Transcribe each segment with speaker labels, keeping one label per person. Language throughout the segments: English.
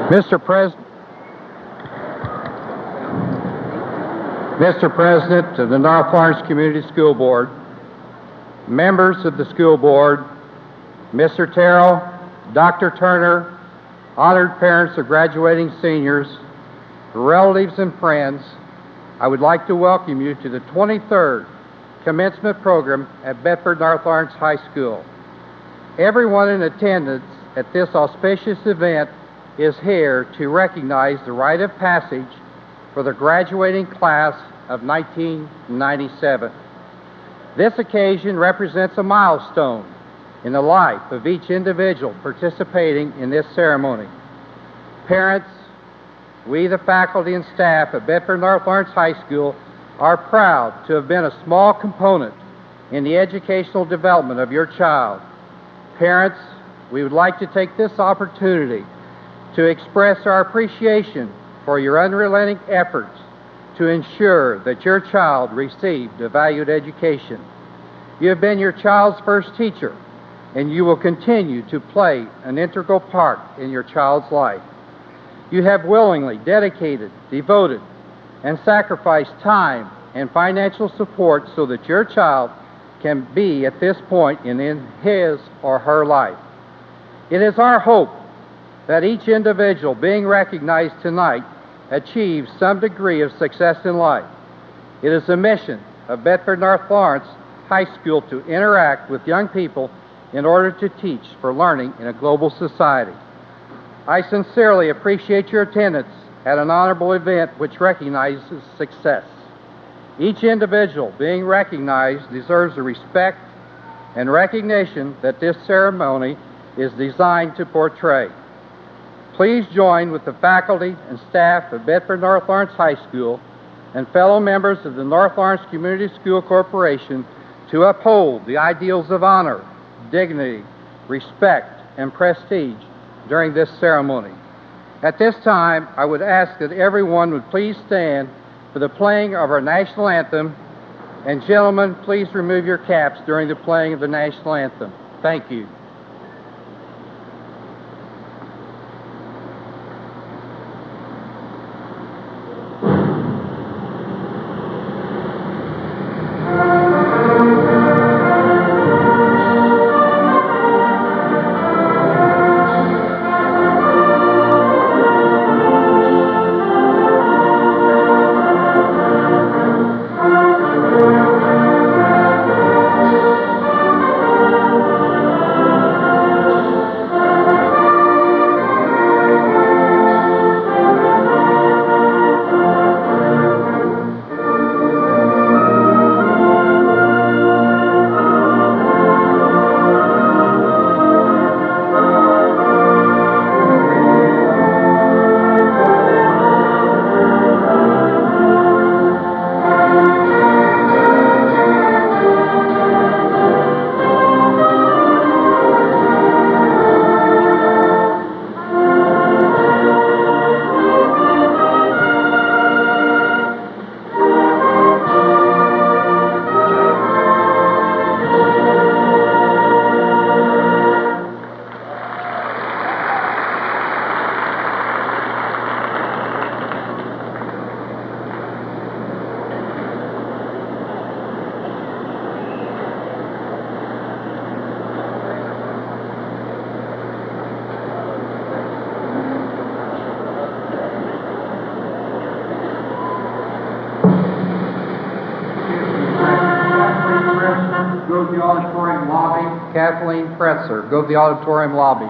Speaker 1: Mr. President, Mr. President of the North Lawrence Community School Board, members of the school board, Mr. Terrell, Dr. Turner, honored parents of graduating seniors, relatives and friends, I would like to welcome you to the 23rd Commencement program at Bedford North Lawrence High School. Everyone in attendance at this auspicious event is here to recognize the rite of passage for the graduating class of 1997. This occasion represents a milestone in the life of each individual participating in this ceremony. Parents, we, the faculty and staff at Bedford North Lawrence High School, are proud to have been a small component in the educational development of your child. Parents, we would like to take this opportunity to express our appreciation for your unrelenting efforts to ensure that your child received a valued education. You have been your child's first teacher, and you will continue to play an integral part in your child's life. You have willingly dedicated, devoted, and sacrificed time and financial support so that your child can be at this point in his or her life. It is our hope that each individual being recognized tonight achieves some degree of success in life. It is the mission of Bedford North Lawrence High School to interact with young people in order to teach for learning in a global society. I sincerely appreciate your attendance at an honorable event which recognizes success. Each individual being recognized deserves the respect and recognition that this ceremony is designed to portray. Please join with the faculty and staff of Bedford North Lawrence High School and fellow members of the North Lawrence Community School Corporation to uphold the ideals of honor, dignity, respect, and prestige during this ceremony. At this time, I would ask that everyone would please stand for the playing of our national anthem, and gentlemen, please remove your caps during the playing of the national anthem. Thank you. Kathleen Presser, go to the auditorium lobby.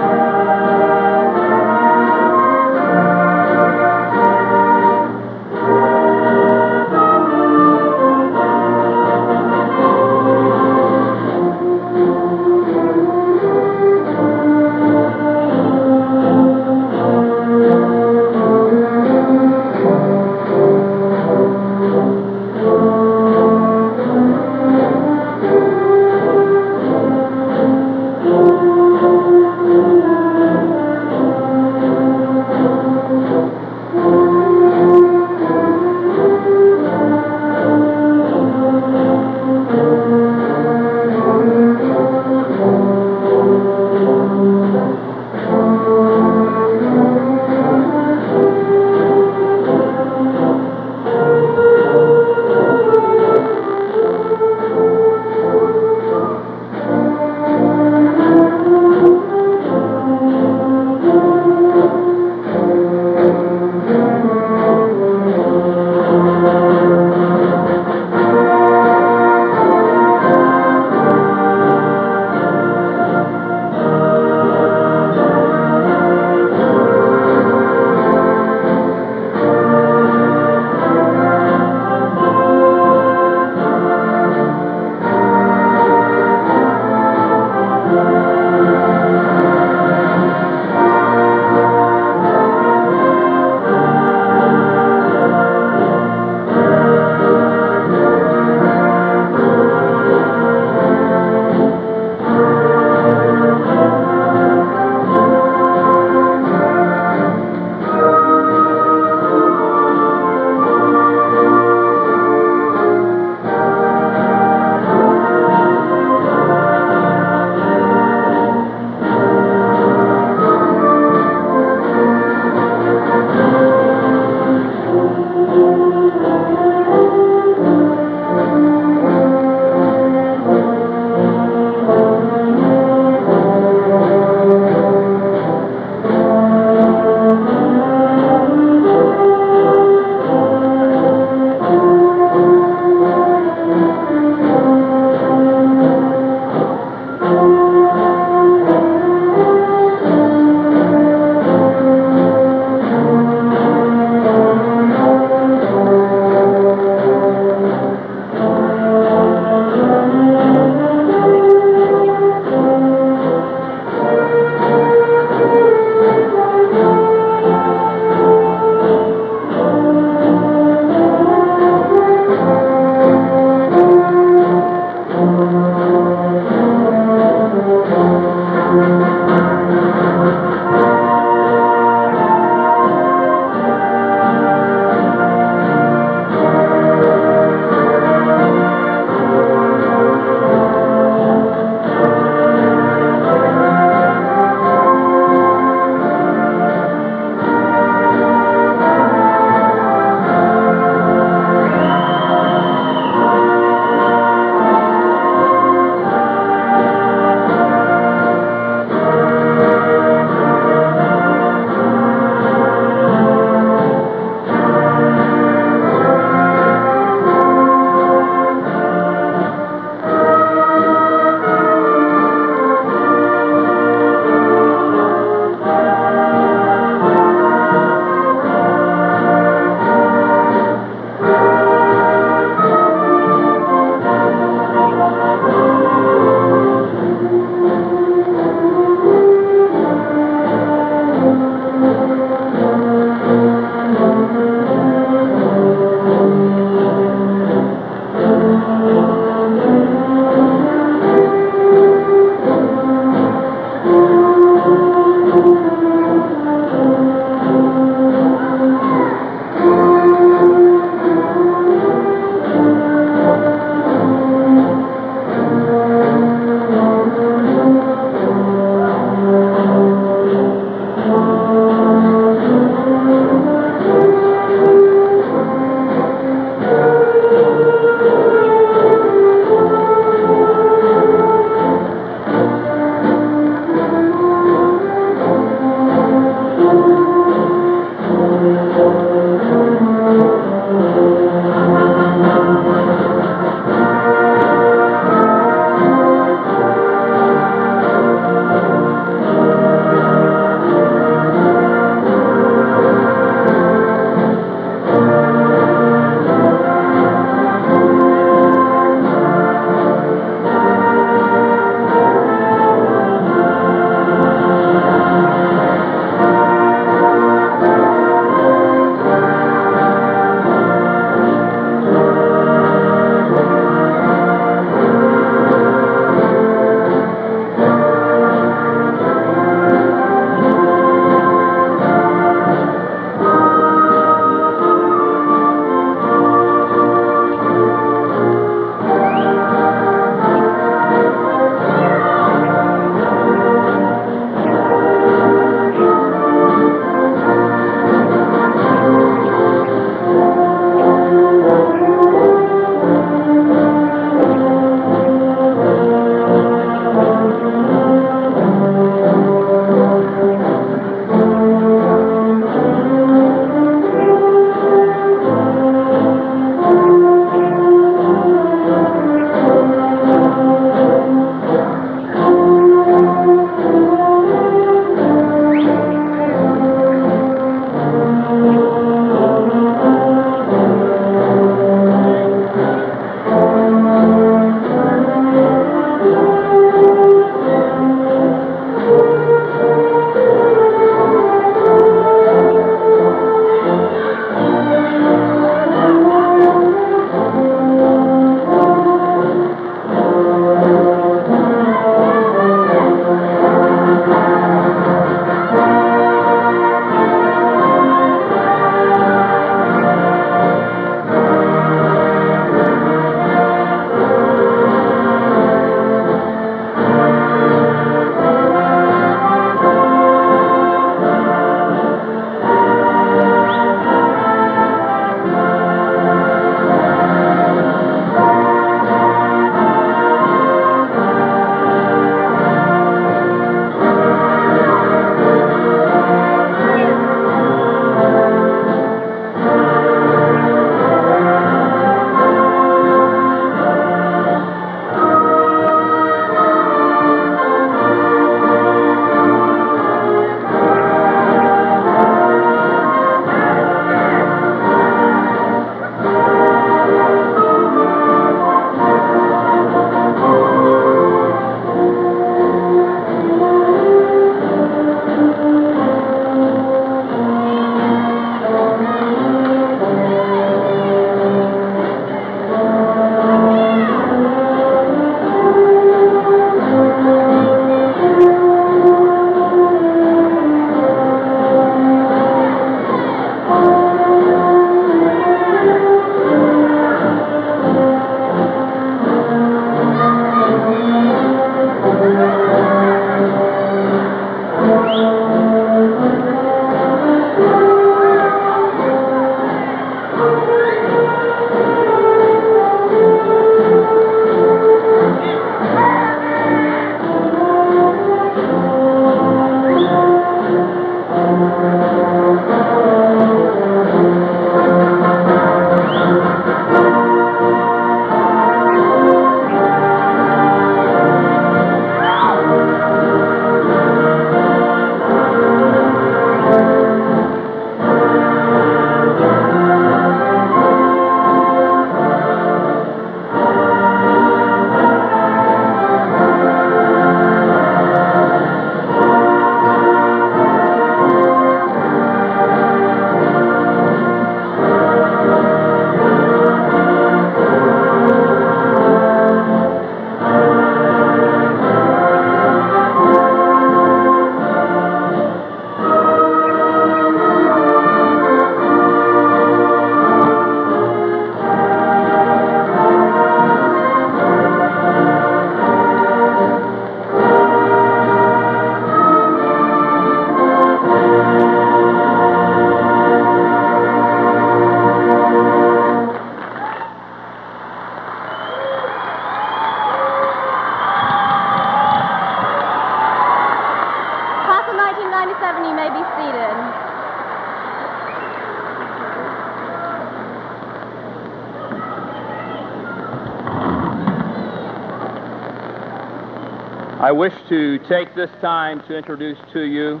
Speaker 2: I wish to take this time to introduce to you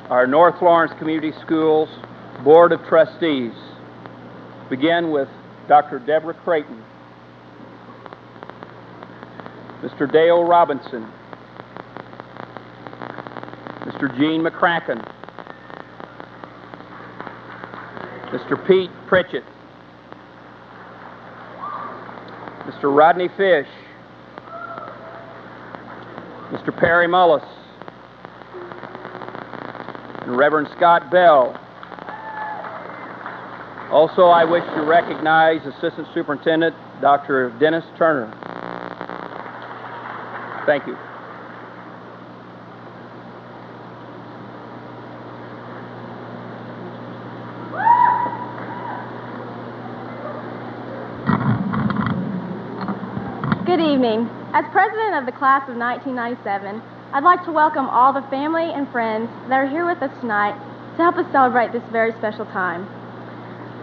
Speaker 2: our North Lawrence Community Schools Board of Trustees. Begin with Dr. Deborah Creighton, Mr. Dale Robinson, Mr. Gene McCracken, Mr. Pete Pritchett, Mr. Rodney Fish, Mr. Perry Mullis, and Reverend Scott Bell. Also, I wish to recognize Assistant Superintendent Dr. Dennis Turner. Thank you.
Speaker 3: Good evening. As president of the class of 1997, I'd like to welcome all the family and friends that are here with us tonight to help us celebrate this very special time.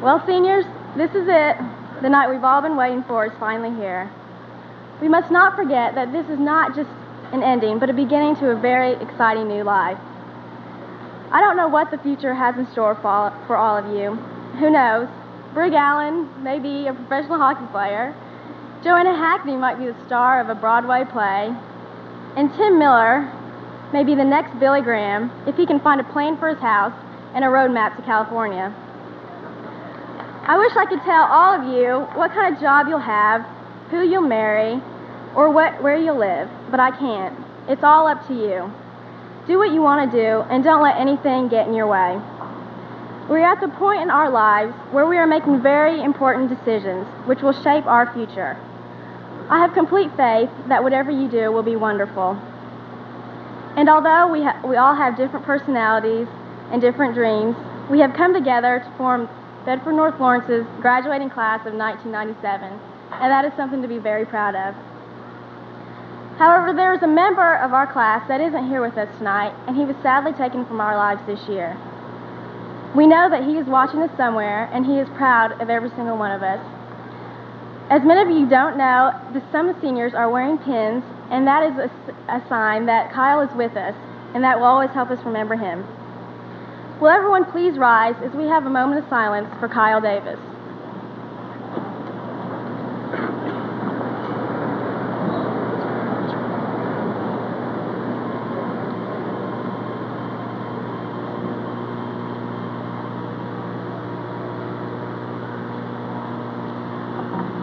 Speaker 3: Well, seniors, this is it. The night we've all been waiting for is finally here. We must not forget that this is not just an ending, but a beginning to a very exciting new life. I don't know what the future has in store for all of you. Who knows? Brig Allen may be a professional hockey player. Joanna Hackney might be the star of a Broadway play. And Tim Miller may be the next Billy Graham if he can find a plane for his house and a road map to California. I wish I could tell all of you what kind of job you'll have, who you'll marry, or where you'll live, but I can't. It's all up to you. Do what you want to do and don't let anything get in your way. We're at the point in our lives where we are making very important decisions which will shape our future. I have complete faith that whatever you do will be wonderful. And although we all have different personalities and different dreams, we have come together to form Bedford North Lawrence's graduating class of 1997, and that is something to be very proud of. However, there is a member of our class that isn't here with us tonight, and he was sadly taken from our lives this year. We know that he is watching us somewhere, and he is proud of every single one of us. As many of you don't know, some seniors are wearing pins, and that is a sign that Kyle is with us, and that will always help us remember him. Will everyone please rise as we have a moment of silence for Kyle Davis.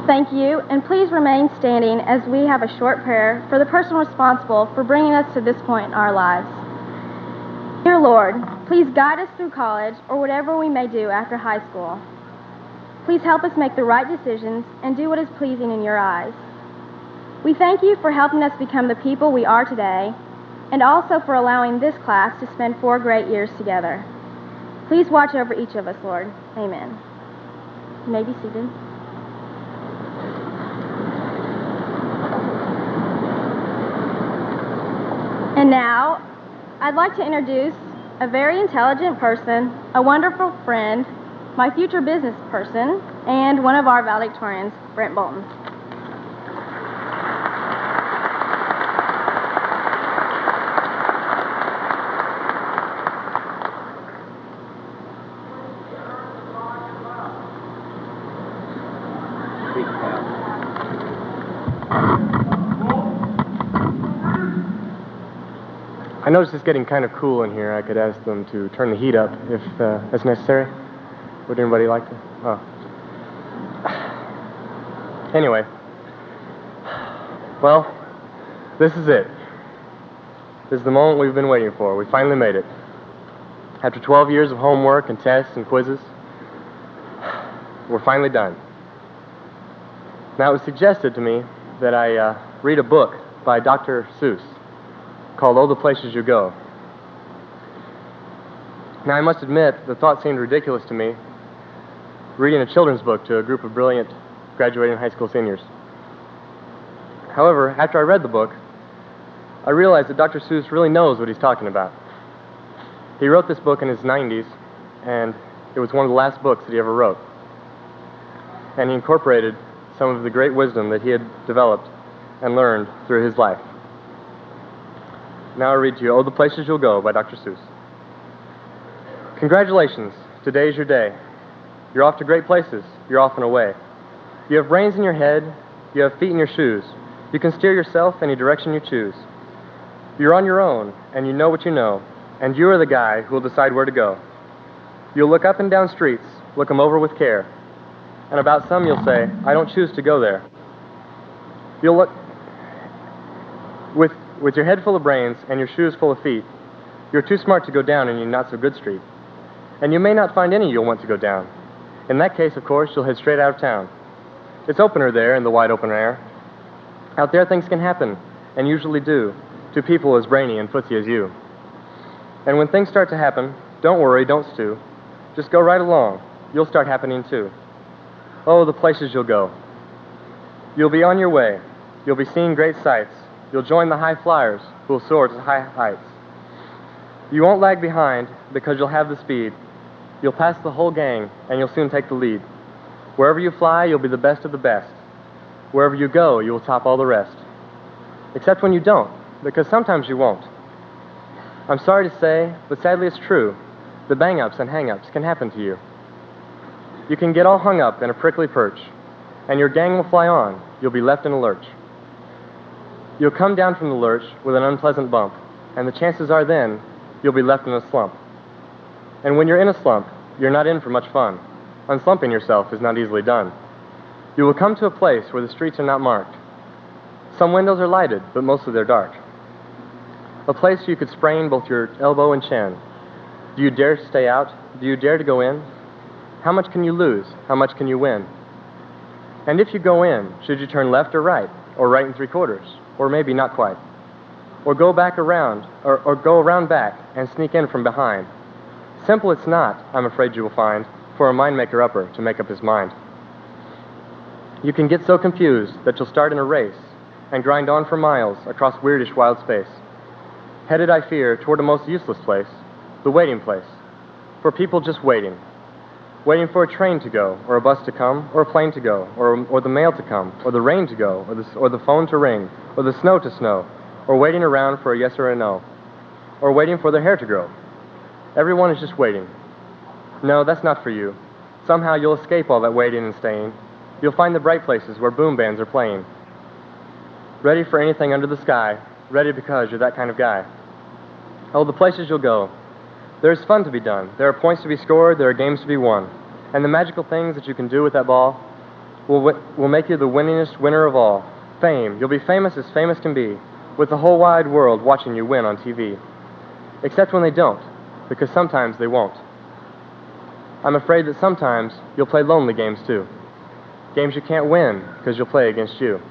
Speaker 3: Thank you, and please remain standing as we have a short prayer for the person responsible for bringing us to this point in our lives. Dear Lord, please guide us through college or whatever we may do after high school. Please help us make the right decisions and do what is pleasing in your eyes. We thank you for helping us become the people we are today, and also for allowing this class to spend 4 great years together. Please watch over each of us, Lord. Amen. You may be seated. And now, I'd like to introduce a very intelligent person, a wonderful friend, my future business person, and one of our valedictorians, Brent Bolton.
Speaker 4: I noticed it's getting kind of cool in here. I could ask them to turn the heat up if that's necessary. Would anybody like to? Oh. Anyway. Well, this is it. This is the moment we've been waiting for. We finally made it. After 12 years of homework and tests and quizzes, we're finally done. Now, it was suggested to me that I read a book by Dr. Seuss called Oh, the Places You Go. Now, I must admit, the thought seemed ridiculous to me, reading a children's book to a group of brilliant graduating high school seniors. However, after I read the book, I realized that Dr. Seuss really knows what he's talking about. He wrote this book in his 90s, and it was one of the last books that he ever wrote. And he incorporated some of the great wisdom that he had developed and learned through his life. Now I read to you, Oh, the Places You'll Go by Dr. Seuss. Congratulations, today's your day. You're off to great places, you're off and away. You have brains in your head, you have feet in your shoes. You can steer yourself any direction you choose. You're on your own, and you know what you know, and you are the guy who will decide where to go. You'll look up and down streets, look them over with care, and about some you'll say, I don't choose to go there. You'll look, with your head full of brains and your shoes full of feet, you're too smart to go down any not-so-good street. And you may not find any you'll want to go down. In that case, of course, you'll head straight out of town. It's opener there in the wide open air. Out there things can happen, and usually do, to people as brainy and footsy as you. And when things start to happen, don't worry, don't stew. Just go right along. You'll start happening too. Oh, the places you'll go. You'll be on your way. You'll be seeing great sights. You'll join the high flyers who will soar to high heights. You won't lag behind because you'll have the speed. You'll pass the whole gang, and you'll soon take the lead. Wherever you fly, you'll be the best of the best. Wherever you go, you will top all the rest. Except when you don't, because sometimes you won't. I'm sorry to say, but sadly it's true. The bang-ups and hang-ups can happen to you. You can get all hung up in a prickly perch, and your gang will fly on. You'll be left in a lurch. You'll come down from the lurch with an unpleasant bump, and the chances are then you'll be left in a slump. And when you're in a slump, you're not in for much fun. Unslumping yourself is not easily done. You will come to a place where the streets are not marked. Some windows are lighted, but mostly they're dark. A place you could sprain both your elbow and chin. Do you dare to stay out? Do you dare to go in? How much can you lose? How much can you win? And if you go in, should you turn left or right and 3/4, or maybe not quite? Or go back around, or go around back and sneak in from behind? Simple it's not, I'm afraid you will find, for a mind-maker-upper to make up his mind. You can get so confused that you'll start in a race and grind on for miles across weirdish wild space, headed, I fear, toward a most useless place, the waiting place, for people just waiting for a train to go, or a bus to come, or a plane to go, or the mail to come, or the rain to go, or the phone to ring, or the snow to snow, or waiting around for a yes or a no, or waiting for their hair to grow. Everyone is just waiting. No, that's not for you. Somehow you'll escape all that waiting and staying. You'll find the bright places where boom bands are playing. Ready for anything under the sky, ready because you're that kind of guy. Oh, the places you'll go. There's fun to be done. There are points to be scored, there are games to be won. And the magical things that you can do with that ball will make you the winningest winner of all. Fame. You'll be famous as famous can be, with the whole wide world watching you win on TV. Except when they don't, because sometimes they won't. I'm afraid that sometimes you'll play lonely games too. Games you can't win because you'll play against you.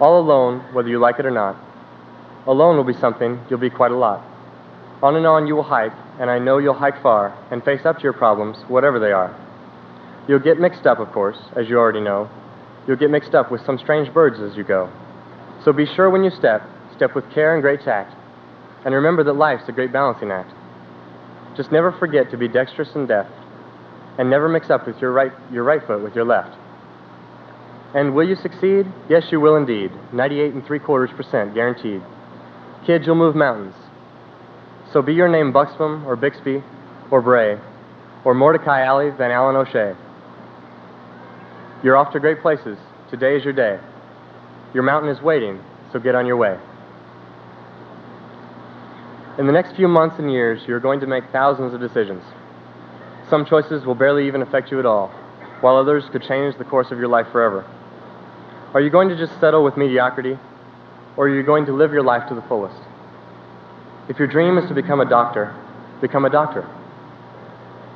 Speaker 4: All alone, whether you like it or not. Alone will be something, you'll be quite a lot. On and on you will hike, and I know you'll hike far, and face up to your problems, whatever they are. You'll get mixed up, of course, as you already know. You'll get mixed up with some strange birds as you go. So be sure when you step with care and great tact, and remember that life's a great balancing act. Just never forget to be dexterous and deft, and never mix up with your right foot with your left. And will you succeed? Yes, you will indeed. 98.75% guaranteed. Kids, you'll move mountains. So be your name Buxbaum, or Bixby, or Bray, or Mordecai Alley Van Allen O'Shea. You're off to great places. Today is your day. Your mountain is waiting, so get on your way. In the next few months and years, you're going to make thousands of decisions. Some choices will barely even affect you at all, while others could change the course of your life forever. Are you going to just settle with mediocrity, or are you going to live your life to the fullest? If your dream is to become a doctor, become a doctor.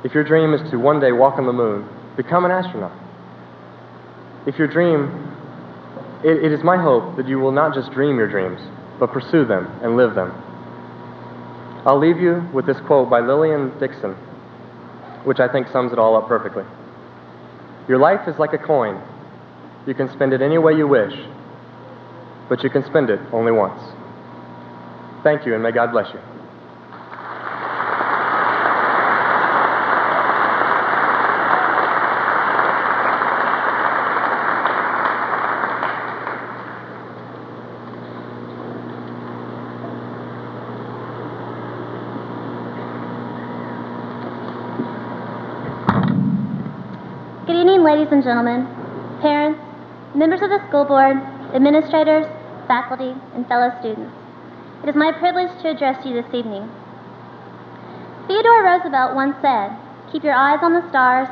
Speaker 4: If your dream is to one day walk on the moon, become an astronaut. If your dream, it is my hope that you will not just dream your dreams, but pursue them and live them. I'll leave you with this quote by Lillian Dixon, which I think sums it all up perfectly. Your life is like a coin. You can spend it any way you wish, but you can spend it only once. Thank you, and may God bless you.
Speaker 5: ladies and gentlemen, parents, members of the school board, administrators, faculty, and fellow students. It is my privilege to address you this evening. Theodore Roosevelt once said, "Keep your eyes on the stars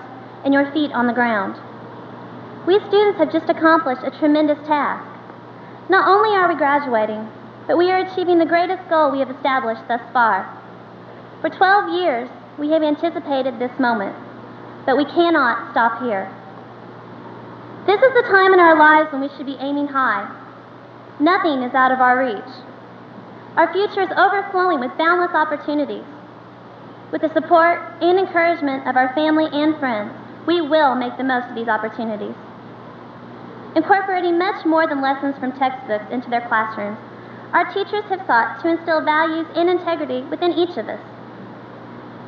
Speaker 5: and your feet on the ground." We students have just accomplished a tremendous task. Not only are we graduating, but we are achieving the greatest goal we have established thus far. For 12 years, we have anticipated this moment, but we cannot stop here. This is the time in our lives when we should be aiming high. Nothing is out of our reach. Our future is overflowing with boundless opportunities. With the support and encouragement of our family and friends, we will make the most of these opportunities. Incorporating much more than lessons from textbooks into their classrooms, our teachers have sought to instill values and integrity within each of us.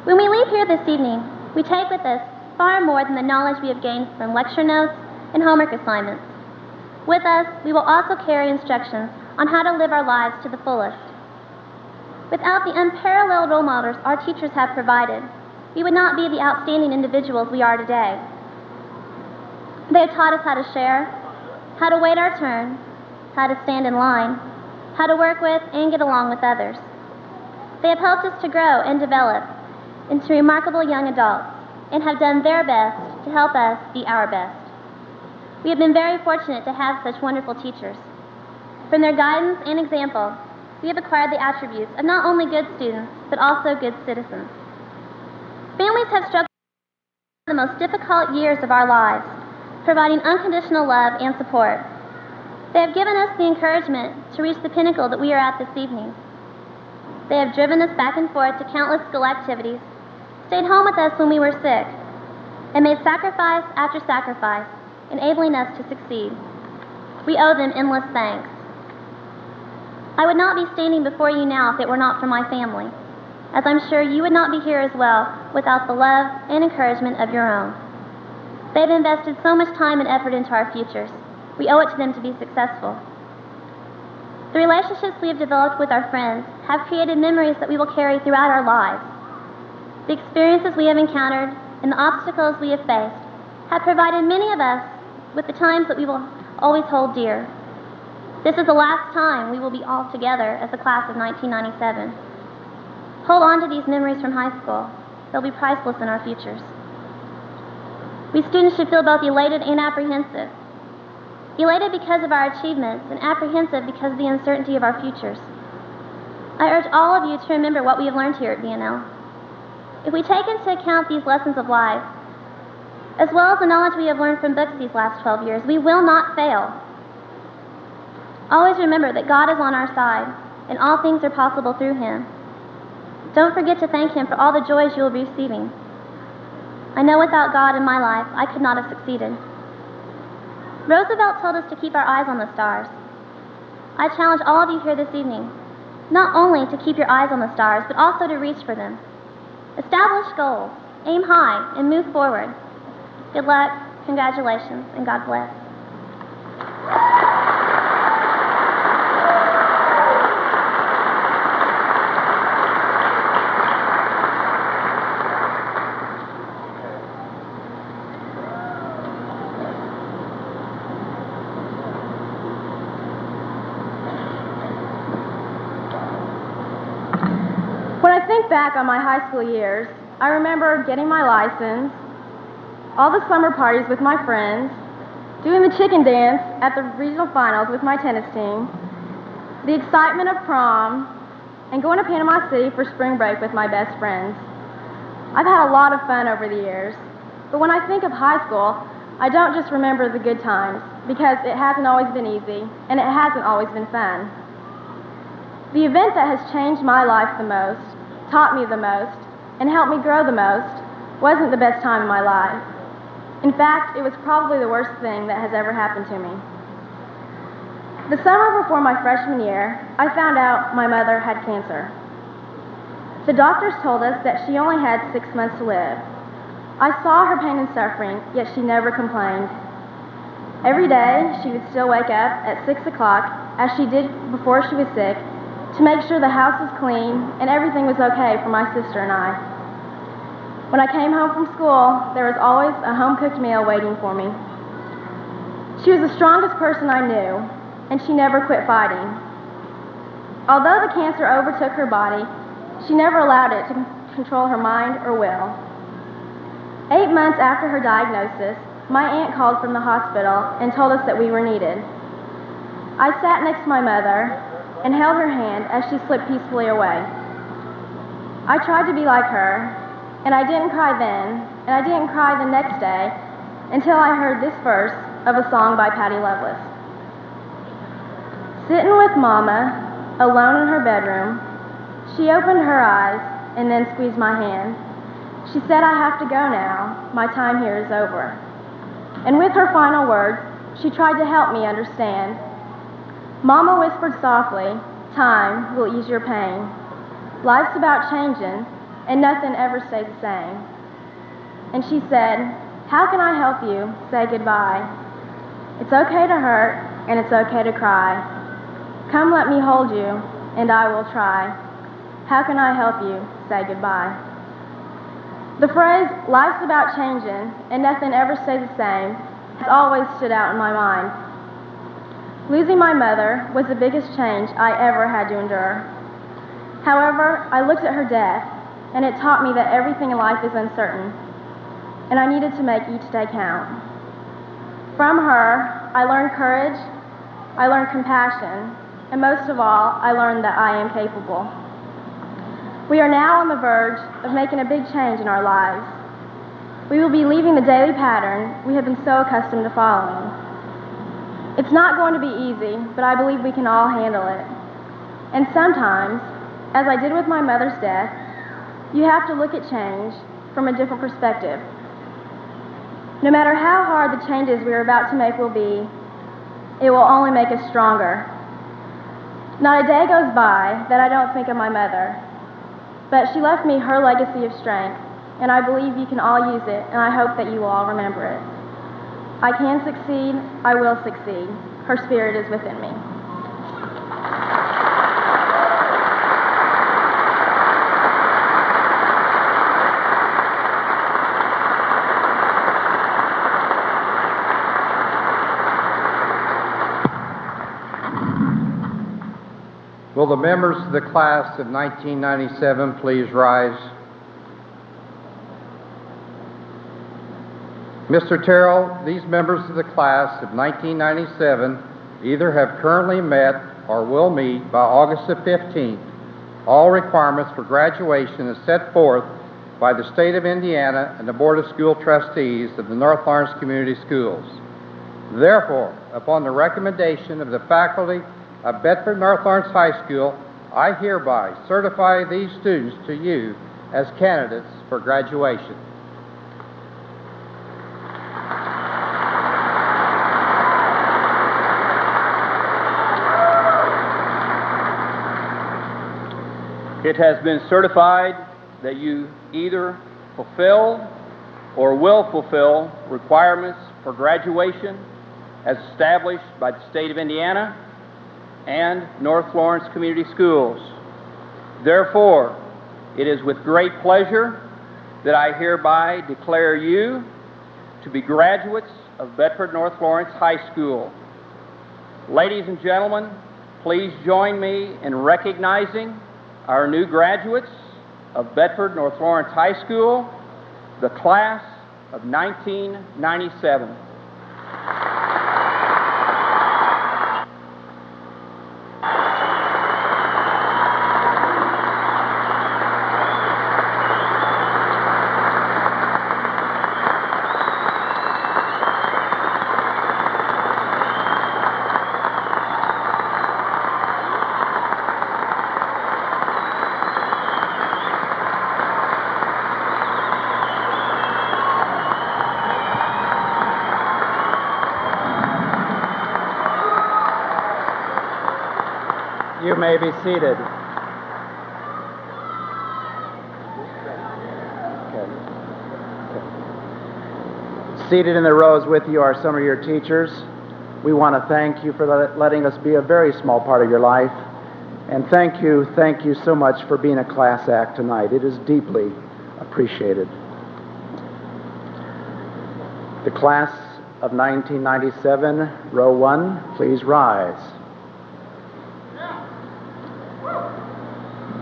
Speaker 5: When we leave here this evening, we take with us far more than the knowledge we have gained from lecture notes and homework assignments. With us, we will also carry instructions on how to live our lives to the fullest. Without the unparalleled role models our teachers have provided, we would not be the outstanding individuals we are today. They have taught us how to share, how to wait our turn, how to stand in line, how to work with and get along with others. They have helped us to grow and develop into remarkable young adults and have done their best to help us be our best. We have been very fortunate to have such wonderful teachers. From their guidance and example, we have acquired the attributes of not only good students, but also good citizens. Families have struggled with the most difficult years of our lives, providing unconditional love and support. They have given us the encouragement to reach the pinnacle that we are at this evening. They have driven us back and forth to countless school activities, stayed home with us when we were sick, and made sacrifice after sacrifice, enabling us to succeed. We owe them endless thanks. I would not be standing before you now if it were not for my family, as I'm sure you would not be here as well without the love and encouragement of your own. They've invested so much time and effort into our futures. We owe it to them to be successful. The relationships we have developed with our friends have created memories that we will carry throughout our lives. The experiences we have encountered and the obstacles we have faced have provided many of us with the times that we will always hold dear. This is the last time we will be all together as the class of 1997. Hold on to these memories from high school. They'll be priceless in our futures. We students should feel both elated and apprehensive. Elated because of our achievements and apprehensive because of the uncertainty of our futures. I urge all of you to remember what we have learned here at BNL. If we take into account these lessons of life, as well as the knowledge we have learned from books these last 12 years, we will not fail. Always remember that God is on our side, and all things are possible through Him. Don't forget to thank Him for all the joys you will be receiving. I know without God in my life, I could not have succeeded. Roosevelt told us to keep our eyes on the stars. I challenge all of you here this evening, not only to keep your eyes on the stars, but also to reach for them. Establish goals, aim high, and move forward. Good luck, congratulations, and God bless.
Speaker 3: When I think back on my high school years, I remember getting my license, all the summer parties with my friends, doing the chicken dance at the regional finals with my tennis team, the excitement of prom, and going to Panama City for spring break with my best friends. I've had a lot of fun over the years, but when I think of high school, I don't just remember the good times, because it hasn't always been easy, and it hasn't always been fun. The event that has changed my life the most, taught me the most, and helped me grow the most wasn't the best time in my life. In fact, it was probably the worst thing that has ever happened to me. The summer before my freshman year, I found out my mother had cancer. The doctors told us that she only had 6 months to live. I saw her pain and suffering, yet she never complained. Every day, she would still wake up at 6 o'clock, as she did before she was sick, to make sure the house was clean and everything was okay for my sister and I. When I came home from school, there was always a home-cooked meal waiting for me. She was the strongest person I knew, and she never quit fighting. Although the cancer overtook her body, she never allowed it to control her mind or will. 8 months after her diagnosis, my aunt called from the hospital and told us that we were needed. I sat next to my mother and held her hand as she slipped peacefully away. I tried to be like her, and I didn't cry then, and I didn't cry the next day until I heard this verse of a song by Patty Loveless. Sitting with Mama, alone in her bedroom, she opened her eyes and then squeezed my hand. She said, "I have to go now. My time here is over." And with her final words, she tried to help me understand. Mama whispered softly, "Time will ease your pain. Life's about changing, and nothing ever stays the same." And she said, "How can I help you say goodbye? It's okay to hurt, and it's okay to cry. Come let me hold you, and I will try. How can I help you say goodbye?" The phrase, "life's about changing, and nothing ever stays the same," has always stood out in my mind. Losing my mother was the biggest change I ever had to endure. However, I looked at her death, and it taught me that everything in life is uncertain, and I needed to make each day count. From her, I learned courage, I learned compassion, and most of all, I learned that I am capable. We are now on the verge of making a big change in our lives. We will be leaving the daily pattern we have been so accustomed to following. It's not going to be easy, but I believe we can all handle it. And sometimes, as I did with my mother's death, you have to look at change from a different perspective. No matter how hard the changes we are about to make will be, it will only make us stronger. Not a day goes by that I don't think of my mother, but she left me her legacy of strength, and I believe you can all use it, and I hope that you will all remember it. I can succeed, I will succeed. Her spirit is within me.
Speaker 1: Will the members of the class of 1997 please rise? Mr. Terrell, these members of the class of 1997 either have currently met or will meet by August the 15th all requirements for graduation as set forth by the State of Indiana and the Board of School Trustees of the North Lawrence Community Schools. Therefore, upon the recommendation of the faculty of Bedford North Lawrence High School, I hereby certify these students to you as candidates for graduation.
Speaker 2: It has been certified that you either fulfilled or will fulfill requirements for graduation as established by the State of Indiana and North Lawrence Community Schools. Therefore, it is with great pleasure that I hereby declare you to be graduates of Bedford North Lawrence High School. Ladies and gentlemen, please join me in recognizing our new graduates of Bedford North Lawrence High School, the class of 1997.
Speaker 1: You may be seated.
Speaker 6: Seated in the rows with you are some of your teachers. We want to thank you for letting us be a very small part of your life. And thank you so much for being a class act tonight. It is deeply appreciated. The class of 1997, row 1, please rise.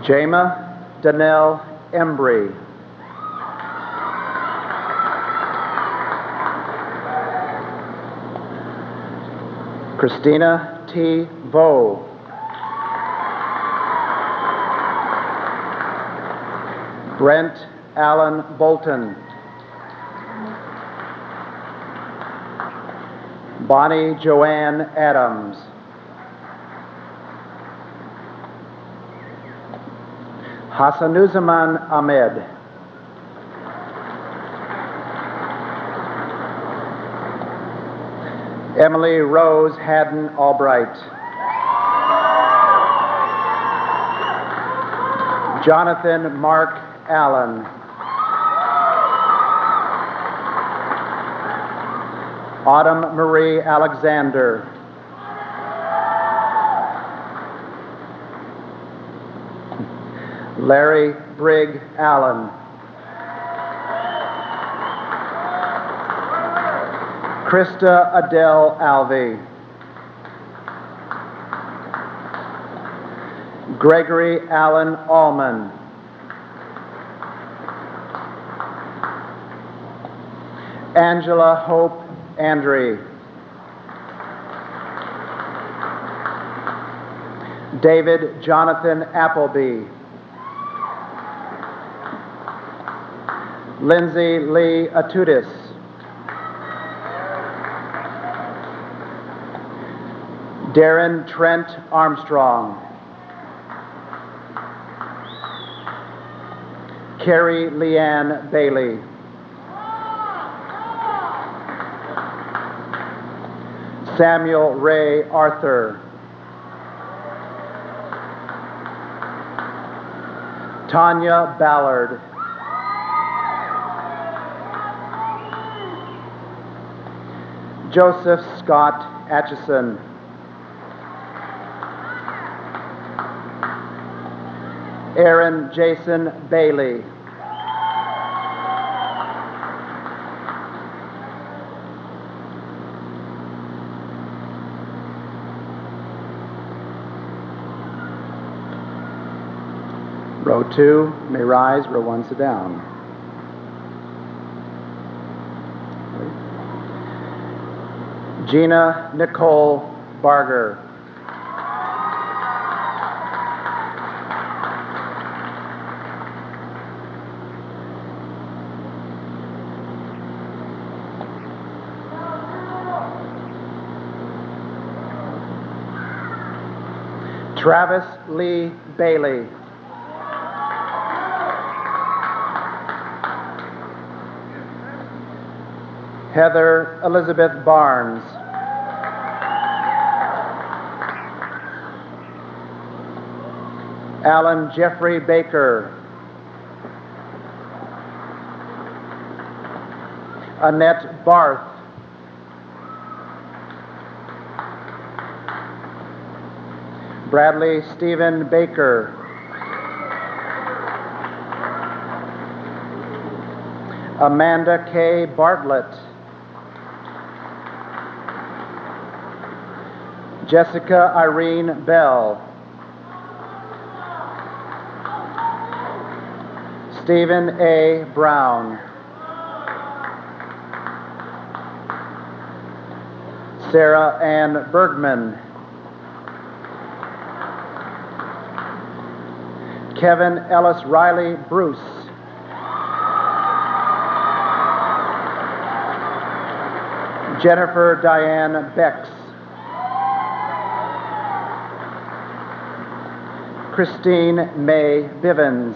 Speaker 6: Jama Danelle Embry. Christina T. Vo. Brent Allen Bolton. Bonnie Joanne Adams. Hassanuzaman Ahmed. Emily Rose Haddon Albright. Jonathan Mark Allen. Autumn Marie Alexander. Larry Brigg Allen. Krista Adele Alvey. Gregory Allen Allman. Angela Hope Andre. David Jonathan Appleby. Lindsay Lee Atudis. Darren Trent Armstrong. Carrie Leanne Bailey. Samuel Ray Arthur. Tanya Ballard. Joseph Scott Atchison. Aaron Jason Bailey. Row 2 may rise, row 1 sit down. Gina Nicole Barger. Travis Lee Bailey. Heather Elizabeth Barnes. Alan Jeffrey Baker. Annette Barth. Bradley Stephen Baker. Amanda K. Bartlett. Jessica Irene Bell. Stephen A. Brown. Sarah Ann Bergman. Kevin Ellis Riley Bruce. Jennifer Diane Bex. Christine May Bivens.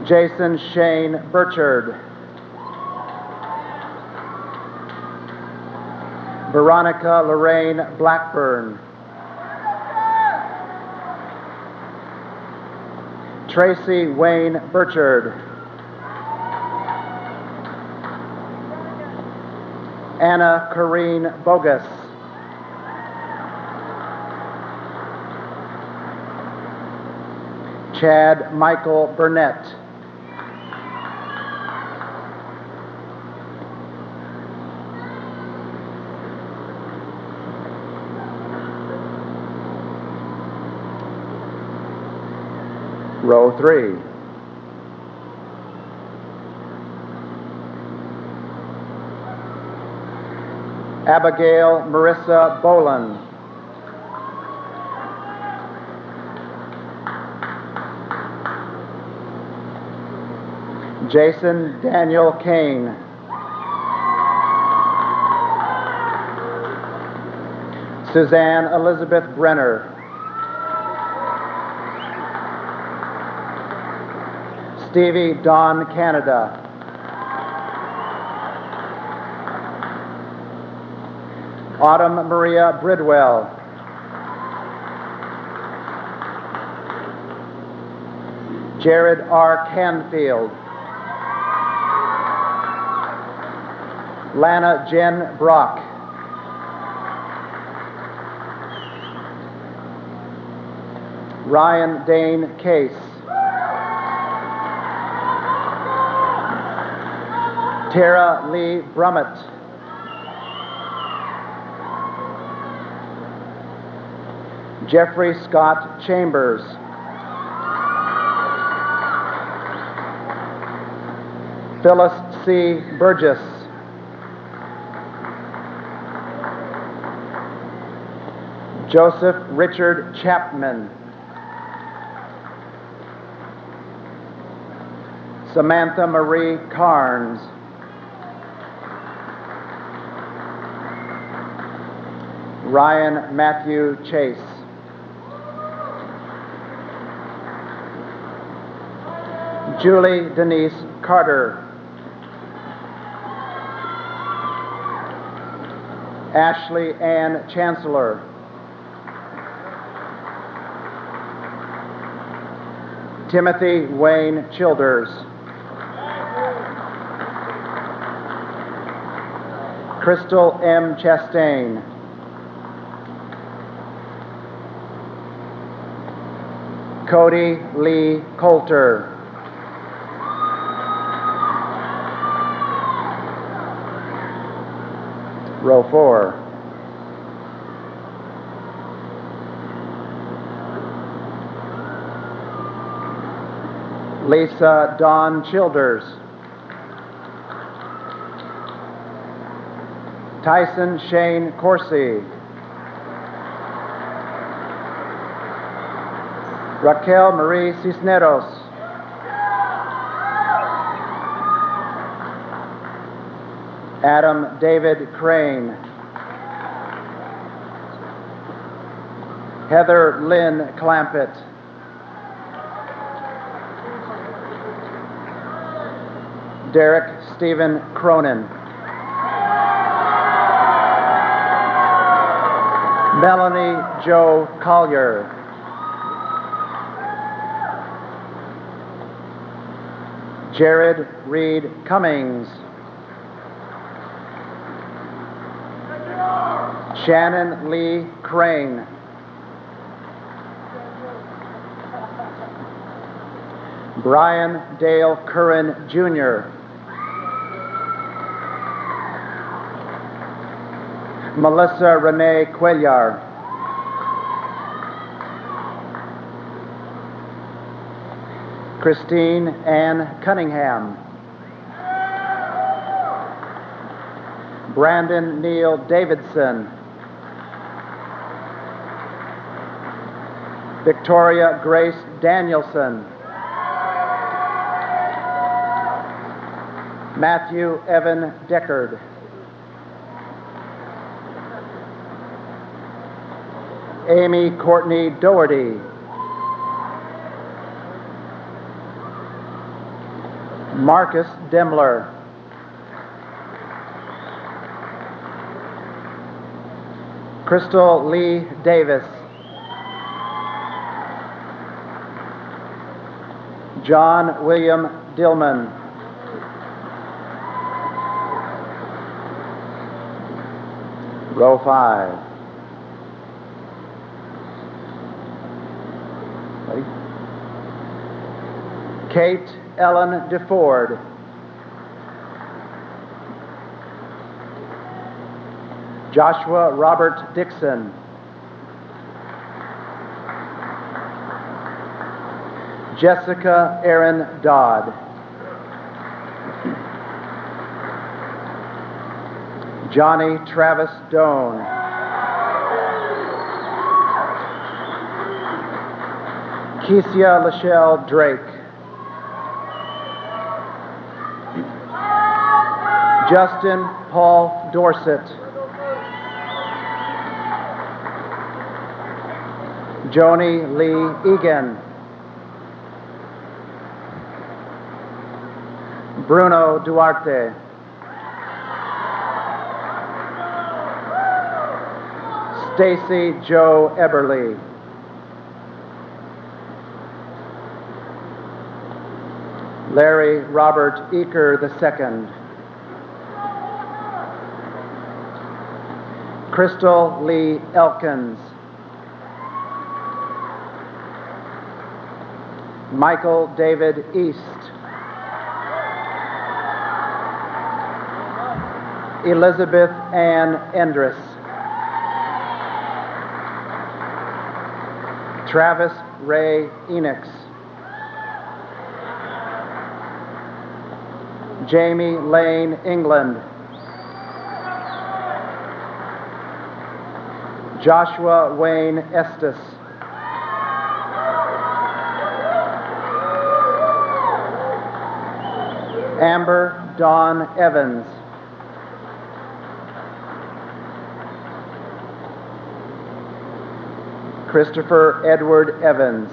Speaker 6: Jason Shane Burchard. Veronica Lorraine Blackburn. Tracy Wayne Burchard. Anna Corrine Bogus. Chad Michael Burnett. Row 3. Abigail Marissa Boland. Jason Daniel Kane. Suzanne Elizabeth Brenner. Stevie Dawn Canada. Autumn Maria Bridwell. Jared R. Canfield. Lana Jen Brock. Ryan Dane Case. Tara Lee Brummett. Jeffrey Scott Chambers. Phyllis C. Burgess. Joseph Richard Chapman. Samantha Marie Carnes. Ryan Matthew Chase. Julie Denise Carter. Ashley Ann Chancellor. Timothy Wayne Childers. Crystal M. Chastain. Cody Lee Coulter. Row 4. Lisa Dawn Childers. Tyson Shane Corsi. Raquel Marie Cisneros. Adam David Crane. Heather Lynn Clampett. Derek Stephen Cronin. Melanie Jo Collier. Jared Reed Cummings. Shannon Lee Crane. Brian Dale Curran Jr. Melissa Renee Cuellar. Christine Ann Cunningham. Brandon Neil Davidson. Victoria Grace Danielson. Matthew Evan Deckard. Amy Courtney Doherty. Marcus Demler. Crystal Lee Davis. John William Dillman. Row 5. Ready? Kate Ellen DeFord. Joshua Robert Dixon. Jessica Erin Dodd. Johnny Travis Doan. Keisha Lachelle Drake. Justin Paul Dorset. Joni Lee Egan. Bruno Duarte. Stacy Joe Eberly. Larry Robert Eaker II. Crystal Lee Elkins. Michael David East. Elizabeth Ann Endress. Travis Ray Enix. Jamie Lane England. Joshua Wayne Estes. Amber Dawn Evans. Christopher Edward Evans.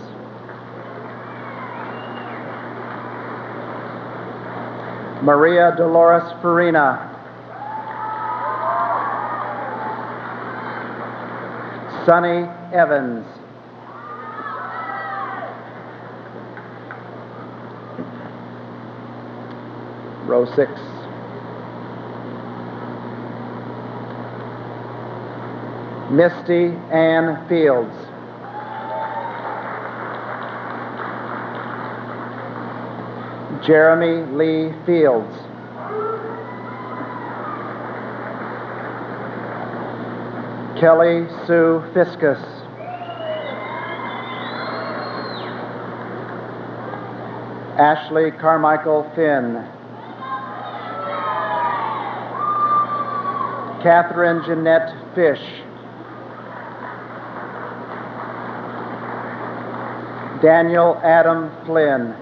Speaker 6: Maria Dolores Farina. Sonny Evans. Row 6. Misty Ann Fields. Jeremy Lee Fields. Kelly Sue Fiscus. Ashley Carmichael Finn. Catherine Jeanette Fish. Daniel Adam Flynn.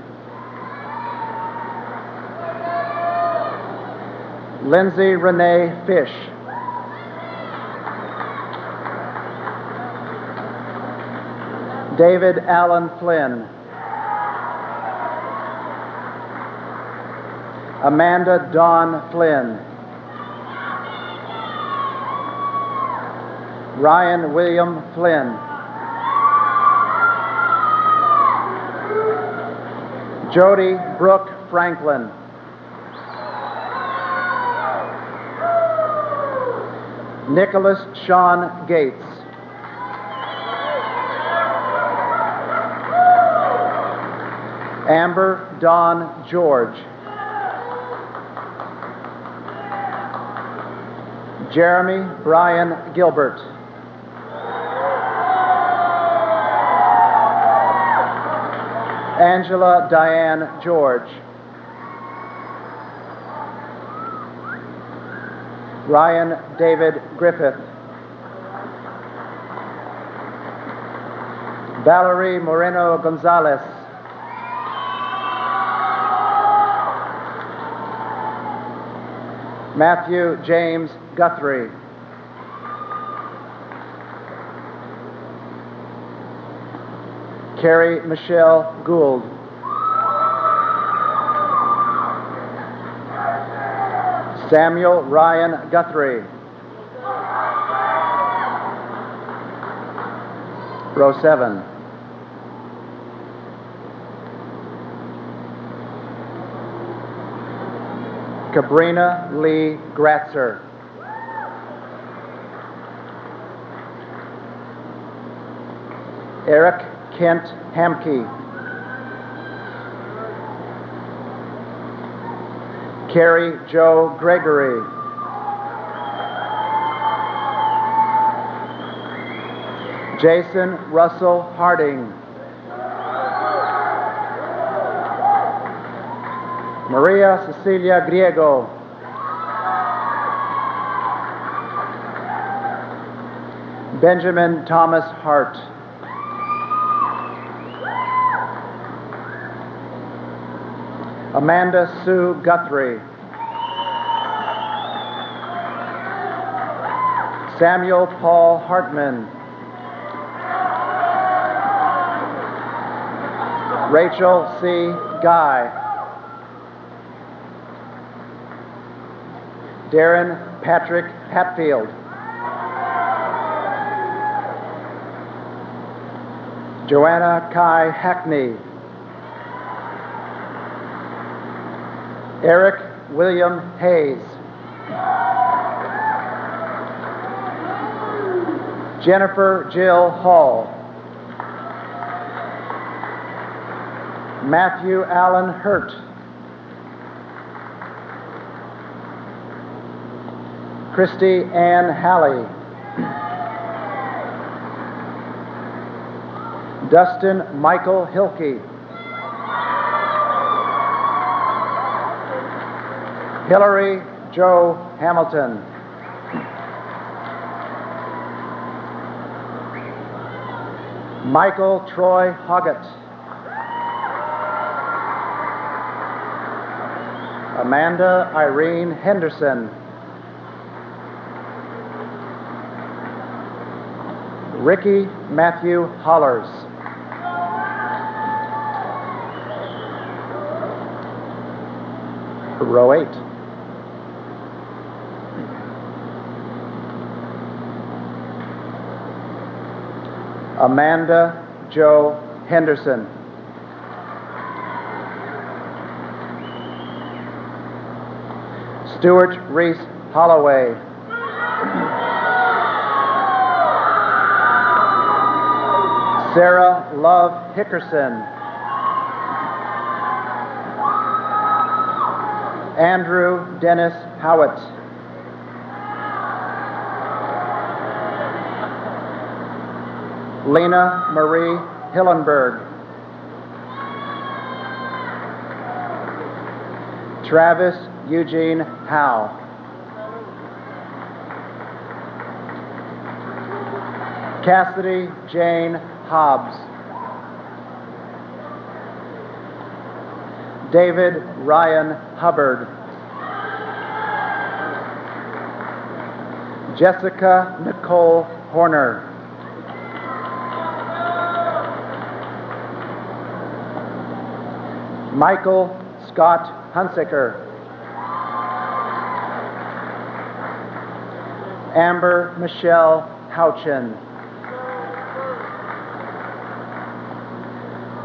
Speaker 6: Lindsay Renee Fish. David Allen Flynn. Amanda Dawn Flynn. Ryan William Flynn. Jody Brooke Franklin. Nicholas Sean Gates. Amber Dawn George. Jeremy Brian Gilbert. Angela Diane George. Ryan David Griffith. Valerie Moreno Gonzalez. Matthew James Guthrie. Carrie Michelle Gould. Samuel Ryan Guthrie. Row 7. Cabrina Lee Gratzer. Eric Kent Hamke. Carrie Jo Gregory. Jason Russell Harding. Maria Cecilia Griego. Benjamin Thomas Hart. Amanda Sue Guthrie. Samuel Paul Hartman. Rachel C. Guy. Darren Patrick Hatfield. Joanna Kai Hackney. Eric William Hayes. Jennifer Jill Hall. Matthew Allen Hurt. Christy Ann Halley. Dustin Michael Hilke. Hillary Joe Hamilton. Michael Troy Hoggett. Amanda Irene Henderson. Ricky Matthew Hollers. Row 8. Amanda Jo Henderson. Stuart Reese Holloway. Sarah Love Hickerson. Andrew Dennis Howitt. Lena Marie Hillenberg. Travis Eugene Howe. Cassidy Jane Hobbs. David Ryan Hubbard. Jessica Nicole Horner. Michael Scott Hunsaker. Amber Michelle Houchin.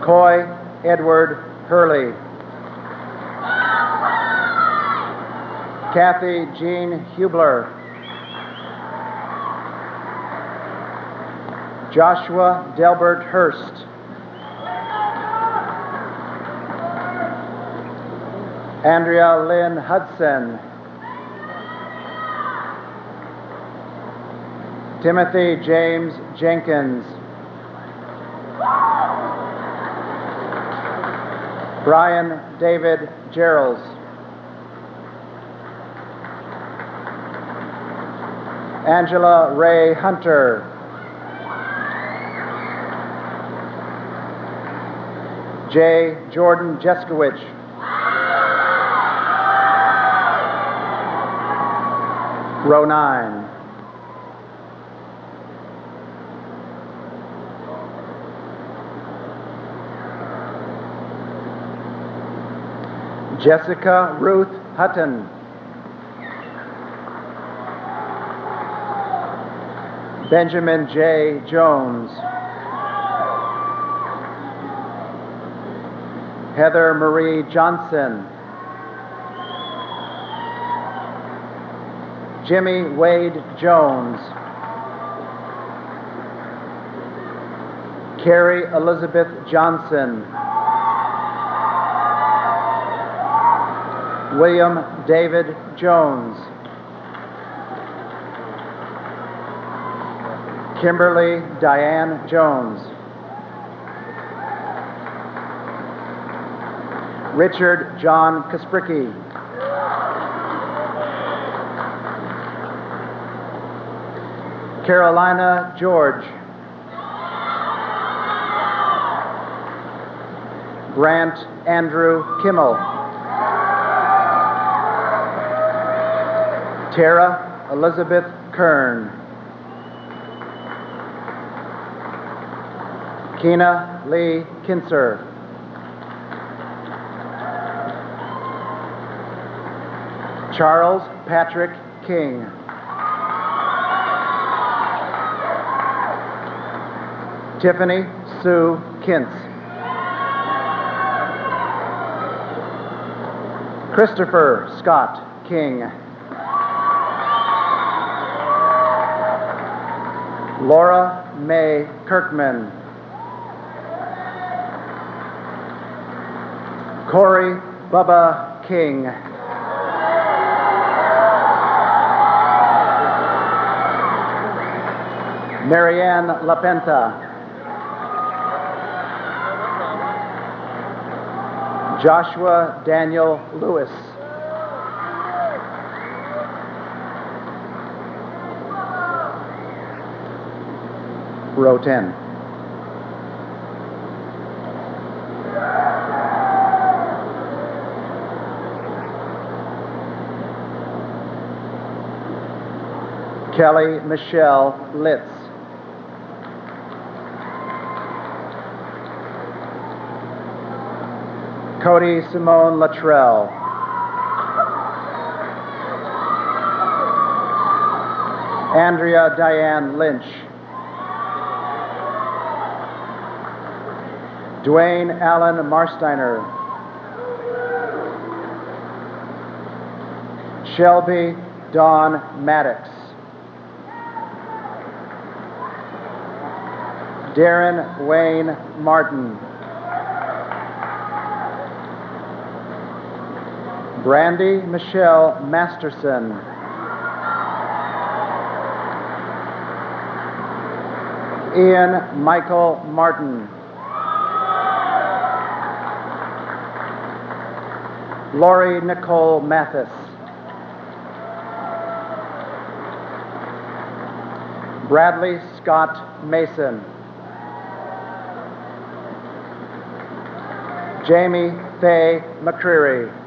Speaker 6: Coy Edward Hurley. Kathy Jean Hubler. Joshua Delbert Hurst. Andrea Lynn Hudson. Timothy James Jenkins. Brian David Geralds. Angela Ray Hunter. J. Jordan Jeskowich. Row 9. Jessica Ruth Hutton. Benjamin J. Jones. Heather Marie Johnson. Jimmy Wade Jones. Carrie Elizabeth Johnson. William David Jones. Kimberly Diane Jones. Richard John Kaspricki. Carolina George. Grant Andrew Kimmel. Tara Elizabeth Kern. Keena Lee Kinser. Charles Patrick King. Tiffany Sue Kintz. Christopher Scott King. Laura Mae Kirkman. Corey Bubba King. Marianne LaPenta. Joshua Daniel Lewis. Row 10. Kelly Michelle Litz. Cody Simone Luttrell. Andrea Diane Lynch. Dwayne Allen Marsteiner. Shelby Dawn Maddox. Darren Wayne Martin. Brandy Michelle Masterson. Ian Michael Martin. Lori Nicole Mathis. Bradley Scott Mason. Jamie Faye McCreary.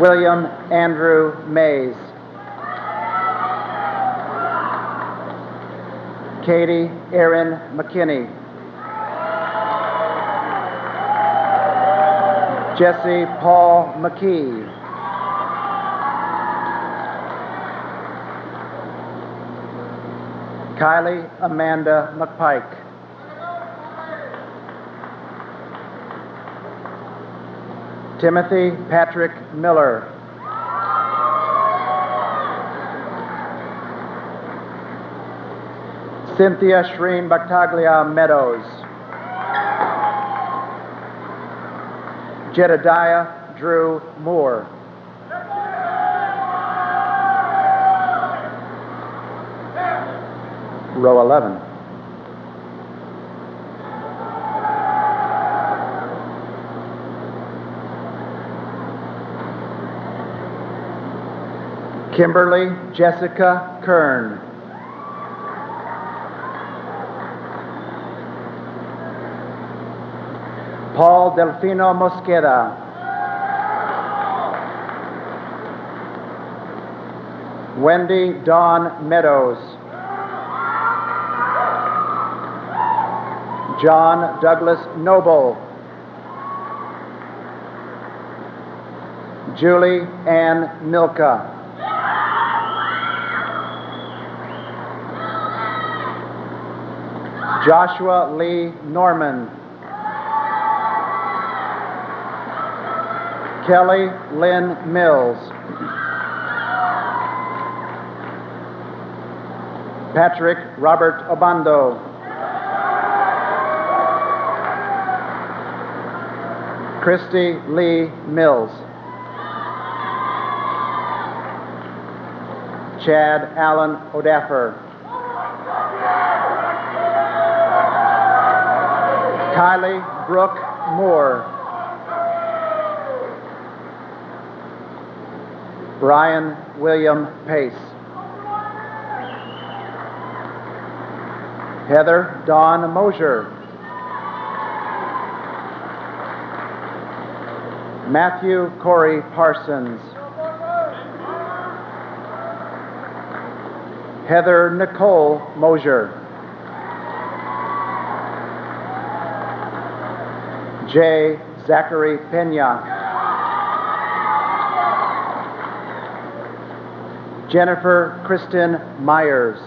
Speaker 6: William Andrew Mays. Katie Erin McKinney. Jesse Paul McKee. Kylie Amanda McPike. Timothy Patrick Miller. Cynthia Shreen Battaglia Meadows. Jedediah Drew Moore. Row 11. Kimberly Jessica Kern. Paul Delfino Mosqueda. Wendy Dawn Meadows. John Douglas Noble. Julie Ann Milka. Joshua Lee Norman. Kelly Lynn Mills. Patrick Robert Obando. Christy Lee Mills. Chad Allen Kylie Brooke Moore. Brian William Pace. Heather Dawn Mosier. Matthew Corey Parsons. Heather Nicole Mosier. J. Zachary Pena. Jennifer Kristen Myers.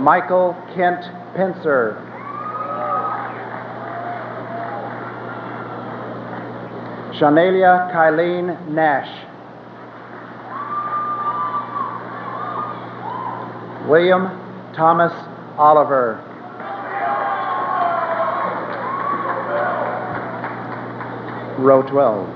Speaker 6: Michael Kent Pencer. Shanelia Kylene Nash. William Thomas Oliver. Row 12.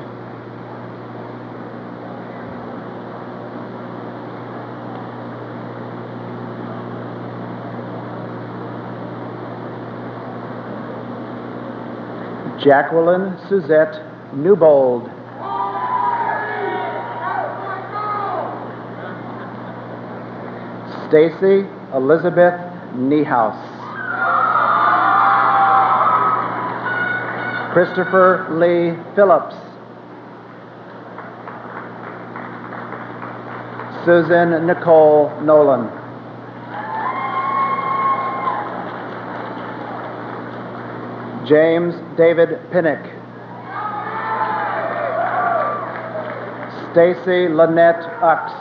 Speaker 6: Jacqueline Suzette Newbold. Stacy Elizabeth Niehaus. Christopher Lee Phillips. Susan Nicole Nolan. James David Pinnock. Stacy Lynette Ux.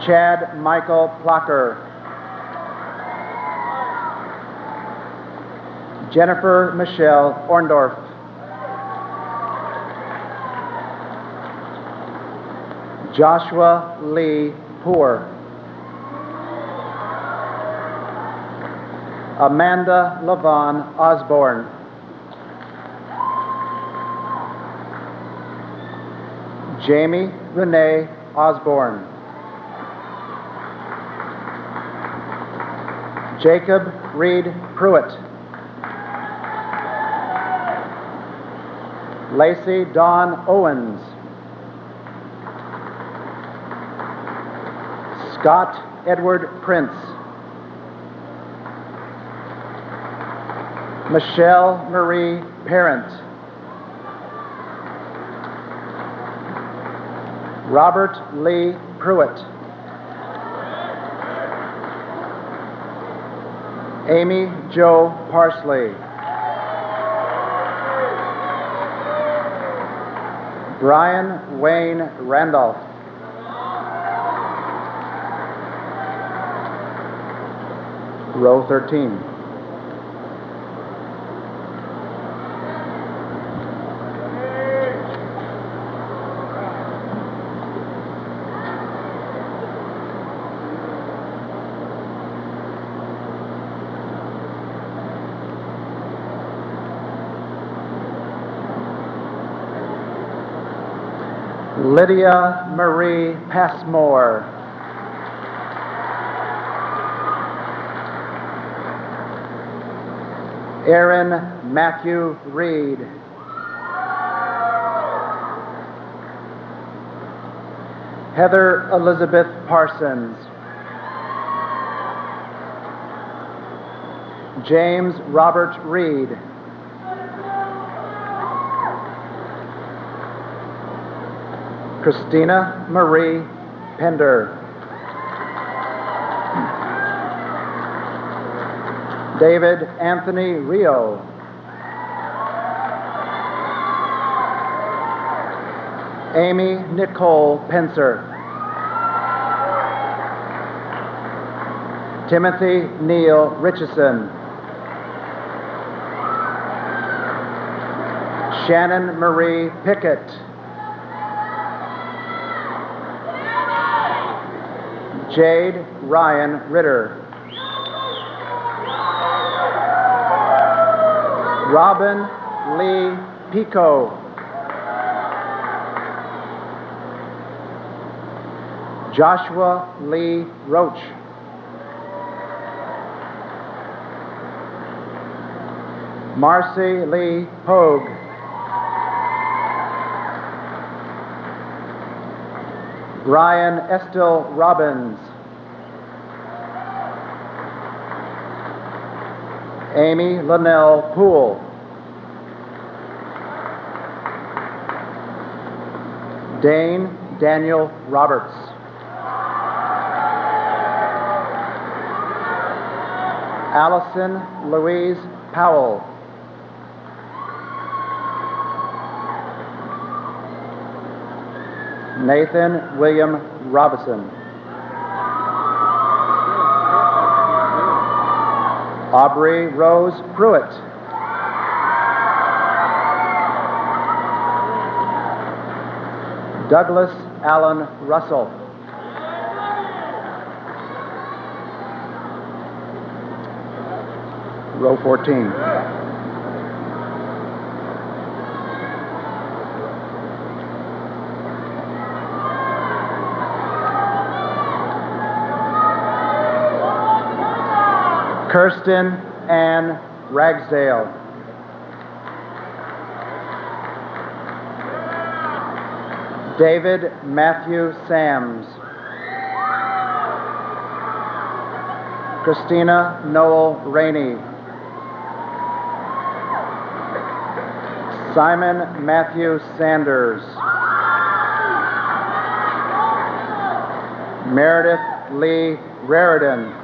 Speaker 6: Chad Michael Plocker. Jennifer Michelle Orndorff. Joshua Lee Poor. Amanda Lavon Osborne. Jamie Renee Osborne. Jacob Reed Pruitt. Lacey Dawn Owens. Scott Edward Prince. Michelle Marie Parent. Robert Lee Pruitt. Amy Jo Parsley. Brian Wayne Randolph. Row 13. Lydia Marie Passmore. Aaron Matthew Reed. Heather Elizabeth Parsons. James Robert Reed. Christina Marie Pender. David Anthony Rio. Amy Nicole Pencer. Timothy Neil Richardson. Shannon Marie Pickett. Jade Ryan Ritter. Robin Lee Pico. Joshua Lee Roach. Marcy Lee Pogue. Brian Estill Robbins. Amy Linnell Poole. Dane Daniel Roberts. Allison Louise Powell. Nathan William Robinson. Aubrey Rose Pruitt. Douglas Allen Russell. Row 14. Kirsten Ann Ragsdale. David Matthew Sams. Christina Noel Rainey. Simon Matthew Sanders. Meredith Lee Raridan.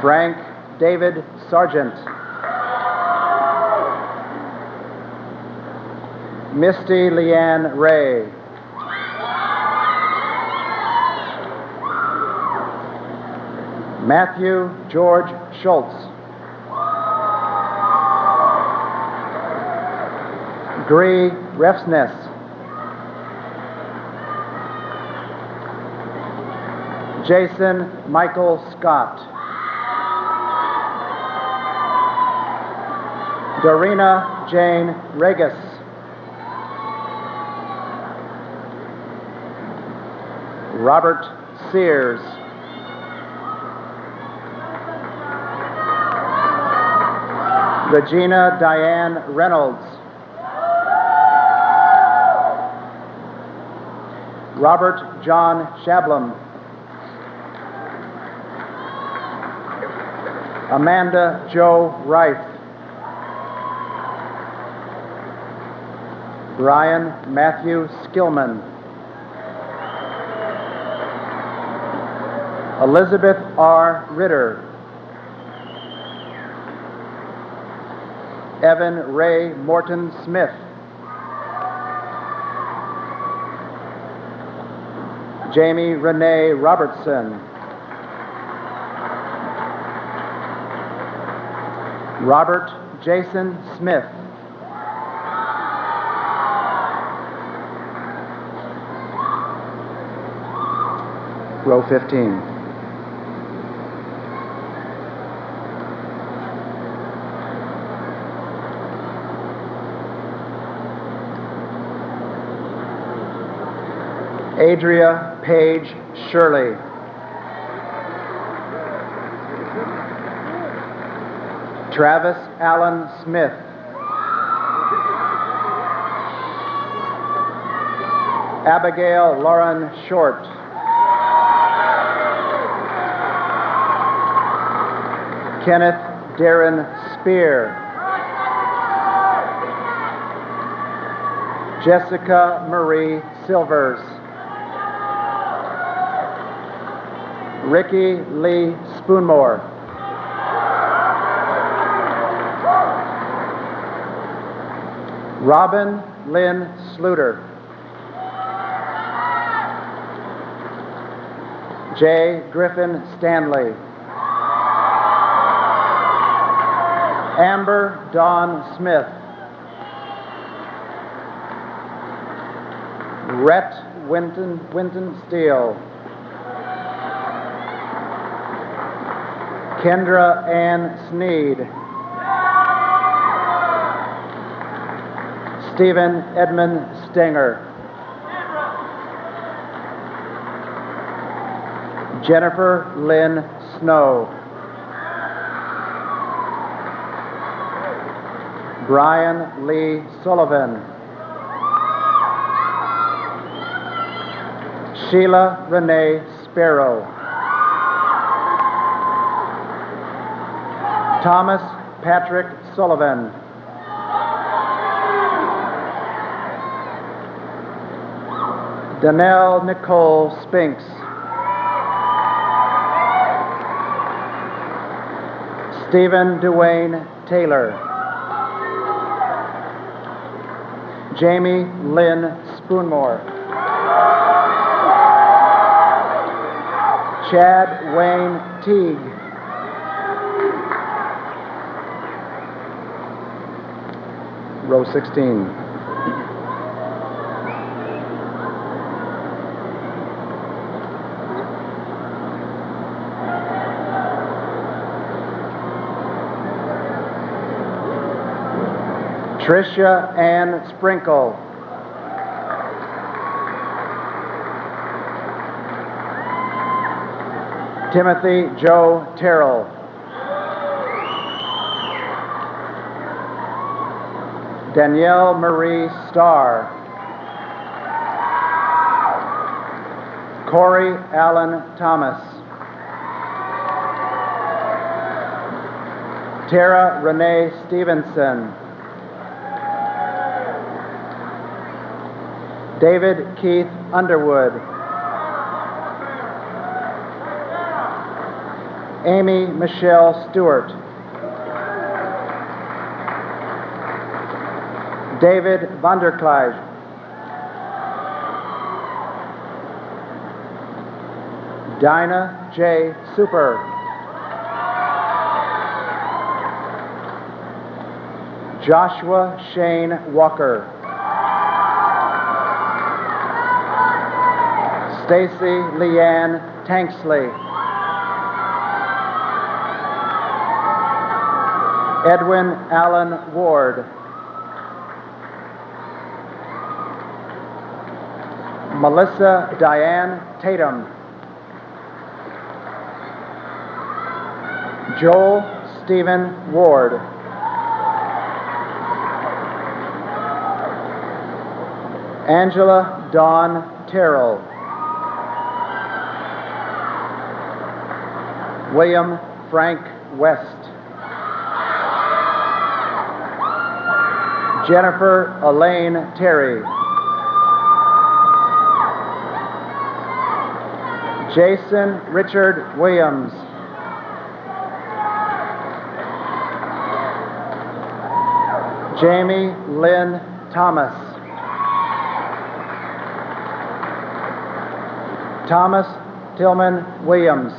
Speaker 6: Frank David Sargent. Misty Leanne Ray. Matthew George Schultz. Gree Refsness. Jason Michael Scott. Dorina Jane Regis. Robert Sears. Regina Diane Reynolds. Robert John Shablam. Amanda Jo Reif. Brian Matthew Skillman. Elizabeth R. Ritter. Evan Ray Morton Smith. Jamie Renee Robertson. Robert Jason Smith. Row 15. Adria Page Shirley. Travis Allen Smith. Abigail Lauren Short. Kenneth Darren Spear. Jessica Marie Silvers. Ricky Lee Spoonmore. Robin Lynn Sluter. J. Griffin Stanley. Amber Dawn Smith. Rhett Winton Steele. Kendra Ann Sneed. Stephen Edmund Stenger. Jennifer Lynn Snow. Brian Lee Sullivan. Sheila Renee Sparrow. Thomas Patrick Sullivan. Danelle Nicole Spinks. Stephen Duane Taylor. Jamie Lynn Spoonmore. Chad Wayne Teague. Row 16. Tricia Ann Sprinkle. Timothy Joe Terrell. Danielle Marie Starr. Corey Allen Thomas. Tara Renee Stevenson. David Keith Underwood. Amy Michelle Stewart. David Vanderkleij. Dinah J. Super. Joshua Shane Walker. Stacy Leanne Tanksley. Edwin Allen Ward. Melissa Diane Tatum. Joel Stephen Ward. Angela Dawn Terrell. William Frank West. Jennifer Elaine Terry. Jason Richard Williams. Jamie Lynn Thomas. Thomas Tillman Williams.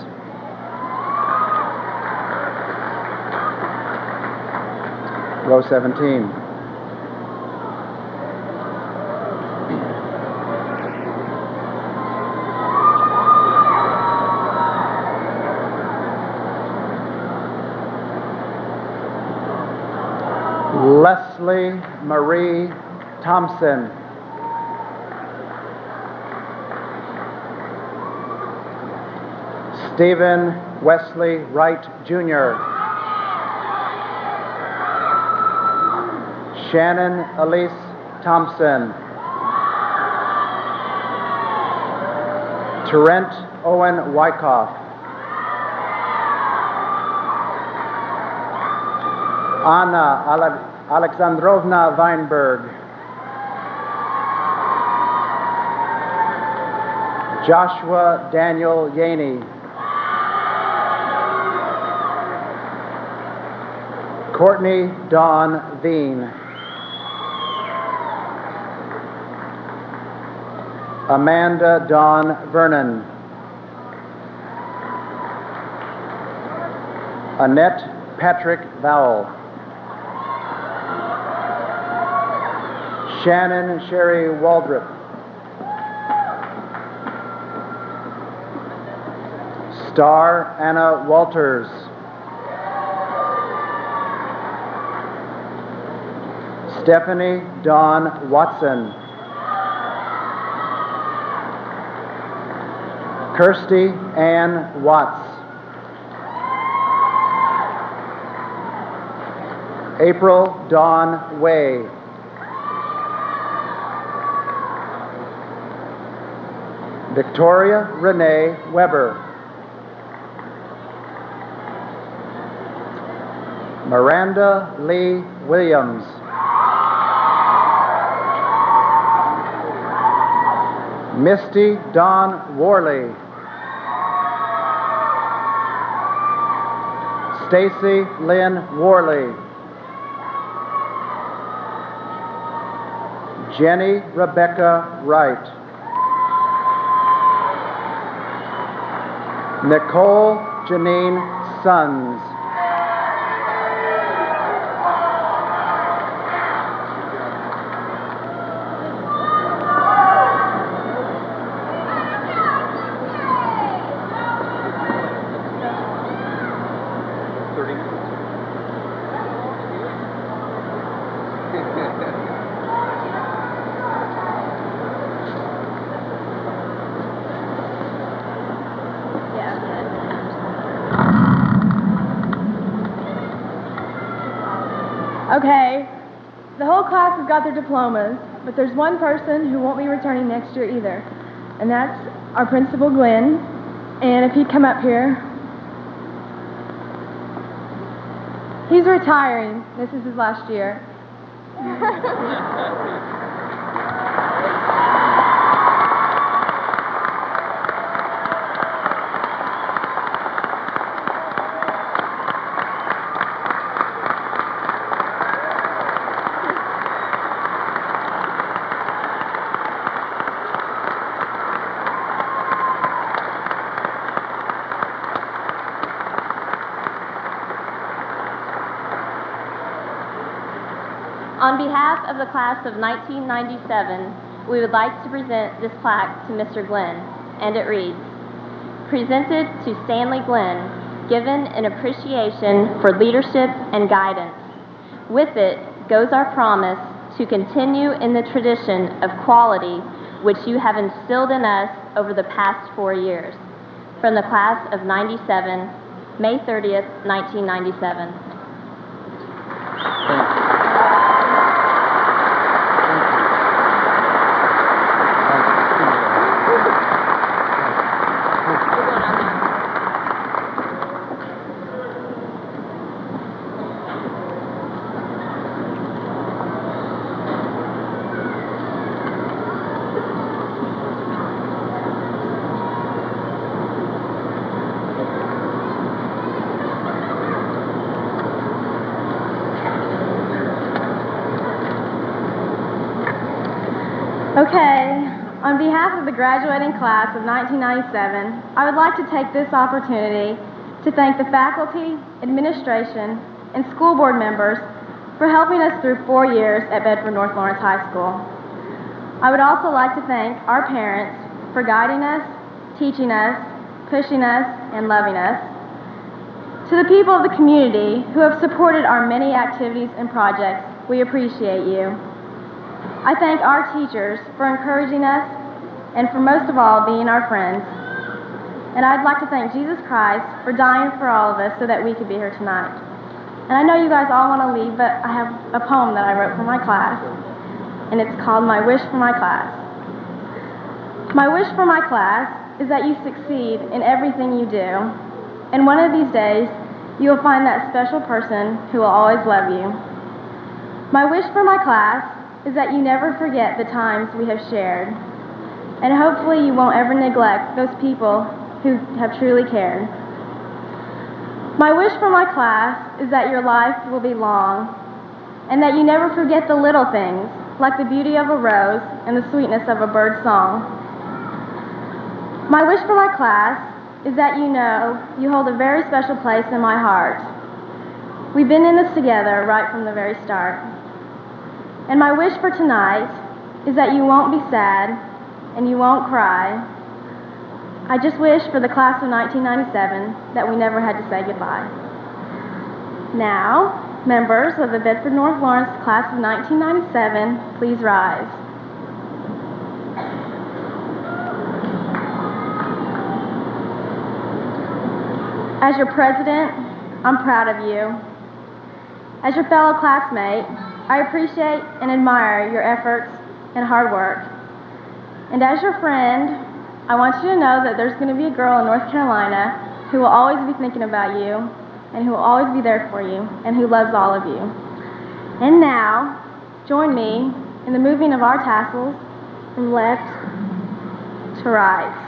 Speaker 6: Row 17. Leslie Marie Thompson. Stephen Wesley Wright, Jr. Shannon Elise Thompson. Terrent Owen Wyckoff. Anna Alexandrovna Weinberg. Joshua Daniel Yaney. Courtney Dawn Veen. Amanda Dawn Vernon. Annette Patrick Vowell. Shannon Sherry Waldrop. Star Anna Walters. Stephanie Dawn Watson. Kirsty Ann Watts. April Dawn Way. Victoria Renee Weber. Miranda Lee Williams. Misty Dawn Worley. Stacy Lynn Worley. Jenny Rebecca Wright. Nicole Janine Sons.
Speaker 3: Okay, the whole class has got their diplomas, but there's one person who won't be returning next year either, and that's our principal, Glenn. And if he'd come up here. He's retiring. This is his last year.
Speaker 5: On behalf of the class of 1997, we would like to present this plaque to Mr. Glenn, and it reads, "Presented to Stanley Glenn, given in appreciation for leadership and guidance. With it goes our promise to continue in the tradition of quality which you have instilled in us over the past 4 years." From the class of 97, May 30th, 1997.
Speaker 3: Okay, on behalf of the graduating class of 1997, I would like to take this opportunity to thank the faculty, administration, and school board members for helping us through 4 years at Bedford North Lawrence High School. I would also like to thank our parents for guiding us, teaching us, pushing us, and loving us. To the people of the community who have supported our many activities and projects, we appreciate you. I thank our teachers for encouraging us and for most of all being our friends. And I'd like to thank Jesus Christ for dying for all of us so that we could be here tonight. And I know you guys all want to leave, but I have a poem that I wrote for my class, and it's called My Wish for My Class. My wish for my class is that you succeed in everything you do, and one of these days you will find that special person who will always love you. My wish for my class is that you never forget the times we have shared, and hopefully you won't ever neglect those people who have truly cared. My wish for my class is that your life will be long, and that you never forget the little things, like the beauty of a rose and the sweetness of a bird's song. My wish for my class is that you know you hold a very special place in my heart. We've been in this together right from the very start. And my wish for tonight is that you won't be sad and you won't cry. I just wish for the class of 1997 that we never had to say goodbye. Now, members of the Bedford North Lawrence class of 1997, please rise. As your president, I'm proud of you. As your fellow classmate, I appreciate and admire your efforts and hard work. And as your friend, I want you to know that there's going to be a girl in North Carolina who will always be thinking about you and who will always be there for you and who loves all of you. And now, join me in the moving of our tassels from left to right.